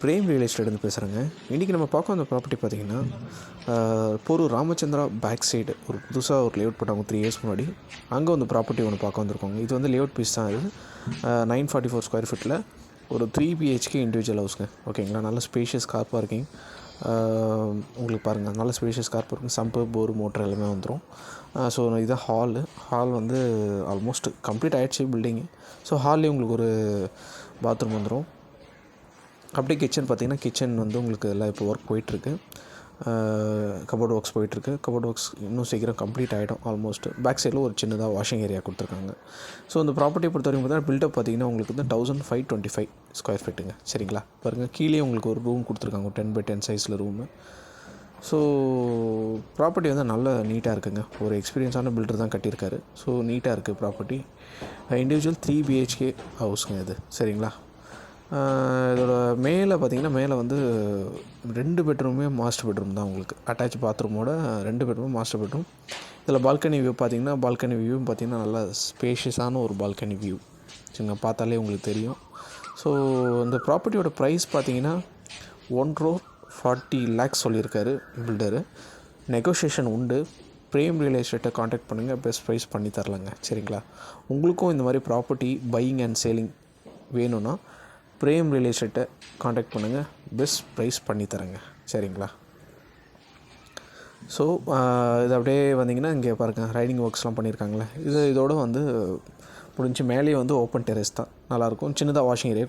Frame real எஸ்டேட்லேருந்து பேசுகிறேங்க. இன்றைக்கி நம்ம பார்க்க வந்த ப்ராப்பர்ட்டி பார்த்திங்கன்னா, போரூர் ராமச்சந்திரா பேக் சைடு ஒரு புதுசாக ஒரு லேஅவுட் போட்டாங்க 3 இயர்ஸ் முன்னாடி. அங்கே வந்து ப்ராப்பர்ட்டி ஒன்று பார்க்க வந்திருக்கோங்க. இது வந்து லேஅவுட் பீஸ் தான். இது 944 ஸ்கொயர் ஃபீட்டில் ஒரு 3 BHK இண்டிவிஜுவல் ஹவுஸ்ங்க. ஓகேங்களா, நல்ல ஸ்பேஷியஸ் கார் பார்க்கிங். உங்களுக்கு பாருங்கள், நல்ல ஸ்பேஷியஸ் கார் பார்க்கிங், சம்பு, போர், மோட்டர் எல்லாமே வந்துடும். ஸோ இதுதான் ஹால் வந்து ஆல்மோஸ்ட் கம்ப்ளீட் ஆகிடுச்சு பில்டிங்கு. ஸோ ஹால்லேயே உங்களுக்கு ஒரு பாத்ரூம் வந்துடும். அப்படியே கிச்சன் பார்த்திங்கன்னா, கிச்சன் வந்து உங்களுக்கு எல்லாம் இப்போ ஒர்க் போயிட்டுருக்கு. கபோர்ட் ஒர்க்ஸ் போயிட்டுருக்கு. கபோர்ட் ஒர்க்ஸ் இன்னும் சீக்கிரம் கம்ப்ளீட் ஆகிடும். ஆல்மோஸ்ட் பேக் சைடில் ஒரு சின்னதாக வாஷிங் ஏரியா கொடுத்துருக்காங்க. ஸோ இந்த ப்ராப்பர்ட்டியை பொறுத்த வரைக்கும் பார்த்தீங்கன்னா, பில்டப் பார்த்திங்கன்னா உங்களுக்கு வந்து 1525 ஸ்கொயர் ஃபீட்டுங்க. சரிங்களா, பாருங்கள், கீழே உங்களுக்கு ஒரு ரூம் கொடுத்துருக்காங்க, 10x10 சைஸில் ரூமு. ஸோ ப்ராப்பர்ட்டி வந்து நல்ல நீட்டாக இருக்குங்க. ஒரு எக்ஸ்பீரியன்ஸான பில்டர் தான் கட்டியிருக்காரு. ஸோ நீட்டாக இருக்குது ப்ராப்பர்ட்டி. இண்டிவிஜுவல் 3 BHK ஹவுஸுங்க இது. சரிங்களா, இதோட மேலே பார்த்திங்கன்னா, மேலே வந்து 2 பெட்ரூமே மாஸ்டர் பெட்ரூம் தான். உங்களுக்கு அட்டாச் பாத்ரூமோட 2 பெட்ரூம் மாஸ்டர் பெட்ரூம். இதில் பால்கனி வியூ பார்த்திங்கன்னா, பால்கனி வியூவும் பார்த்திங்கன்னா நல்லா ஸ்பேஷியஸான ஒரு பால்கனி வியூ. சரிங்க, பார்த்தாலே உங்களுக்கு தெரியும். ஸோ இந்த ப்ராப்பர்ட்டியோட ப்ரைஸ் பார்த்திங்கன்னா 1,40 lakhs சொல்லியிருக்காரு பில்டரு. நெகோஷியேஷன் உண்டு. பிரேம் ரியல் எஸ்டேட்டை காண்டாக்ட் பண்ணுங்கள், பெஸ்ட் ப்ரைஸ் பண்ணி தரலாங்க. சரிங்களா, உங்களுக்கும் இந்த மாதிரி ப்ராப்பர்ட்டி பையிங் அண்ட் சேலிங் வேணும்னா பிரேம் ரியல் எஸ்டேட்டை காண்டாக்ட் பண்ணுங்கள், பெஸ்ட் ப்ரைஸ் பண்ணித்தரேங்க. சரிங்களா, ஸோ இது அப்படியே வந்தீங்கன்னா இங்கே பாருங்கள், ரைடிங் ஒர்க்ஸ்லாம் பண்ணியிருக்காங்களே. இதோடு வந்து முடிஞ்சு மேலேயே வந்து ஓப்பன் டெரஸ் தான், நல்லாயிருக்கும். சின்னதாக வாஷிங் ஏரியா